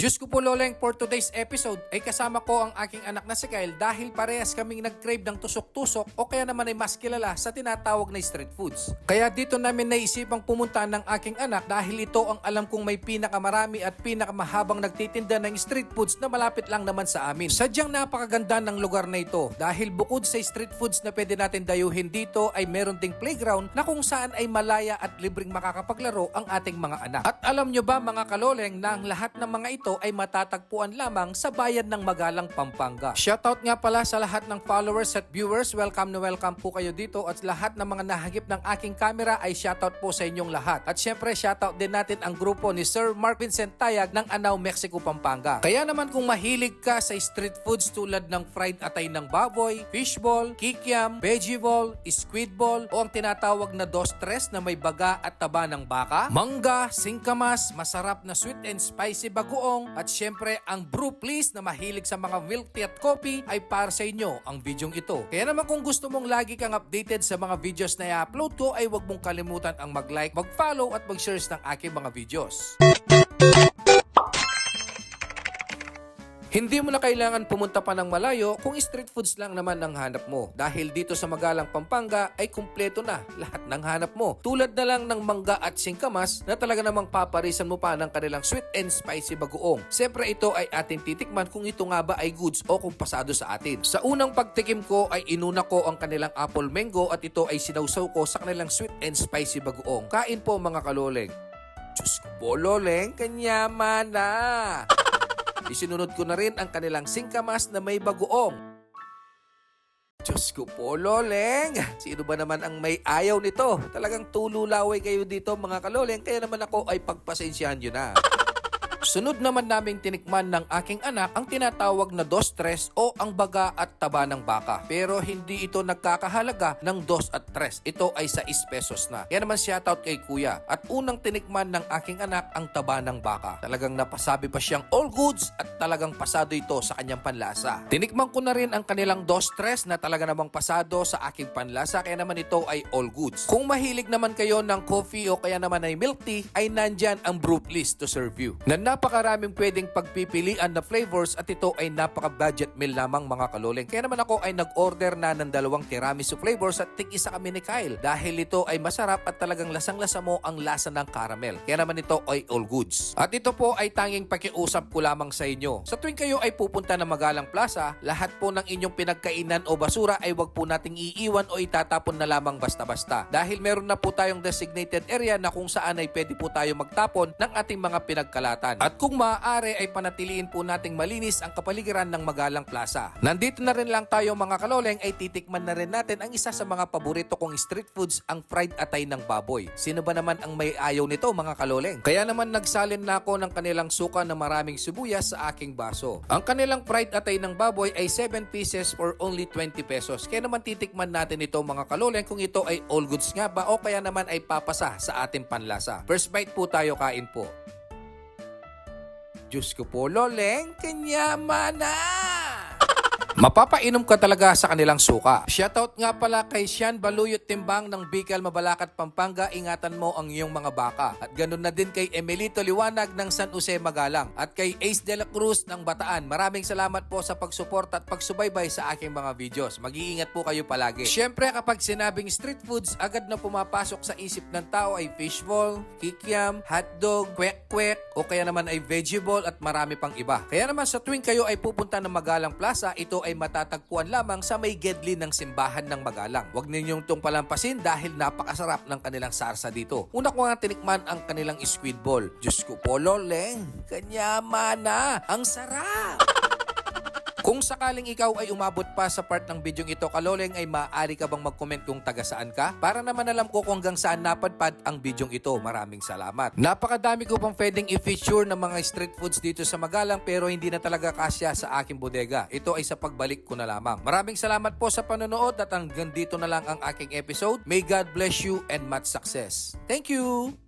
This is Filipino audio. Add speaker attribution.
Speaker 1: Diyos ko po Loleng, for today's episode ay kasama ko ang aking anak na si Kyle dahil parehas kaming nag-crave ng tusok-tusok o kaya naman ay mas kilala sa tinatawag na street foods. Kaya dito namin naisipang pumunta ng aking anak dahil ito ang alam kong may pinakamarami at pinakamahabang nagtitinda ng street foods na malapit lang naman sa amin. Sadyang napakaganda ng lugar na ito dahil bukod sa street foods na pwede natin dayuhin dito ay meron ding playground na kung saan ay malaya at libreng makakapaglaro ang ating mga anak. At alam nyo ba mga kaloleng na ang lahat ng mga ito ay matatagpuan lamang sa bayan ng Magalang, Pampanga. Shoutout nga pala sa lahat ng followers at viewers. Welcome na welcome po kayo dito at lahat ng mga nahagip ng aking camera ay shoutout po sa inyong lahat. At syempre shoutout din natin ang grupo ni Sir Mark Vincent Tayag ng Anao, Mexico, Pampanga. Kaya naman kung mahilig ka sa street foods tulad ng fried atay ng baboy, fishball, kikiam, veggie ball, squid ball o ang tinatawag na dos tres na may baga at taba ng baka, mangga, singkamas, masarap na sweet and spicy bagoong at syempre ang brew please na mahilig sa mga milk tea at coffee ay para sa inyo ang videong ito. Kaya naman kung gusto mong lagi kang updated sa mga videos na i-upload ko ay huwag mong kalimutan ang mag-like, mag-follow at mag-share ng aking mga videos. Hindi mo na kailangan pumunta pa ng malayo kung street foods lang naman ang hanap mo. Dahil dito sa Magalang, Pampanga ay kumpleto na lahat ng hanap mo. Tulad na lang ng mangga at singkamas na talaga namang paparisan mo pa ng kanilang sweet and spicy bagoong. Siyempre ito ay ating titikman kung ito nga ba ay goods o kung pasado sa atin. Sa unang pagtikim ko ay inuna ko ang kanilang apple mango at ito ay sinawsaw ko sa kanilang sweet and spicy bagoong. Kain po mga kaloleng. Diyos ko po loleng, kanyaman na! Isinunod ko na rin ang kanilang singkamas na may bagoong. Diyos ko po, loleng! Sino ba naman ang may ayaw nito? Talagang tululaway kayo dito mga kaloleng, kaya naman ako ay pagpasensyahan nyo na. Sunod naman naming tinikman ng aking anak ang tinatawag na dos tres o ang baga at taba ng baka. Pero hindi ito nagkakahalaga ng dos at tres. Ito ay 6 pesos na. Kaya naman shoutout kay kuya. At unang tinikman ng aking anak ang taba ng baka. Talagang napasabi pa siyang all goods at talagang pasado ito sa kanyang panlasa. Tinikman ko na rin ang kanilang dos tres na talaga namang pasado sa aking panlasa. Kaya naman ito ay all goods. Kung mahilig naman kayo ng coffee o kaya naman ay milk tea ay nandyan ang brew please to serve you. Napakaraming pwedeng pagpipilian na flavors at ito ay napaka-budget meal lamang mga kaloleng. Kaya naman ako ay nag-order na ng 2 tiramisu flavors at tig-isa kami ni Kyle dahil ito ay masarap at talagang lasang-lasa mo ang lasa ng caramel. Kaya naman ito ay all goods. At ito po ay tanging pakiusap ko lamang sa inyo. Sa tuwing kayo ay pupunta ng Magalang Plaza, lahat po ng inyong pinagkainan o basura ay wag po nating iiwan o itatapon na lamang basta-basta. Dahil meron na po tayong designated area na kung saan ay pwede po tayo magtapon ng ating mga pinagkalatan. At kung maaari ay panatiliin po nating malinis ang kapaligiran ng Magalang Plaza. Nandito na rin lang tayo mga kaloleng ay titikman na rin natin ang isa sa mga paborito kong street foods, ang fried atay ng baboy. Sino ba naman ang may ayaw nito mga kaloleng? Kaya naman nagsalin na ako ng kanilang suka na maraming sibuyas sa aking baso. Ang kanilang fried atay ng baboy ay 7 pieces for only 20 pesos. Kaya naman titikman natin ito mga kaloleng kung ito ay all goods nga ba o kaya naman ay papasa sa ating panlasa. First bite po tayo, kain po. Diyos ko po, loleng, kanyaman na! Mapapainom ka talaga sa kanilang suka. Shoutout nga pala kay Sian Baluyot Timbang ng Bicol, Mabalacat, Pampanga. Ingatan mo ang iyong mga baka. At ganun na din kay Emelito Liwanag ng San Jose, Magalang. At kay Ace de la Cruz ng Bataan. Maraming salamat po sa pagsuporta at pagsubaybay sa aking mga videos. Mag-iingat po kayo palagi. Siyempre kapag sinabing street foods, agad na pumapasok sa isip ng tao ay fishball, kikiam, hotdog, kwek-kwek, o kaya naman ay veggie ball at marami pang iba. Kaya naman sa tuwing kayo ay pupunta ng Magalang Plaza, ito ay matatagpuan lamang sa may gedli ng simbahan ng Magalang. Huwag ninyong itong palampasin dahil napakasarap ng kanilang sarsa dito. Una ko nga tinikman ang kanilang squid ball. Diyos ko po, loleng, kanyaman na, ang sarap! Kung sakaling ikaw ay umabot pa sa part ng bidyong ito, kaloleng, ay maaari ka bang mag-comment kung taga saan ka? Para naman alam ko kung hanggang saan napadpad ang bidyong ito. Maraming salamat. Napakadami ko pang pwedeng i-feature ng mga street foods dito sa Magalang pero hindi na talaga kasya sa aking bodega. Ito ay sa pagbalik ko na lamang. Maraming salamat po sa panonood at hanggang dito na lang ang aking episode. May God bless you and much success. Thank you!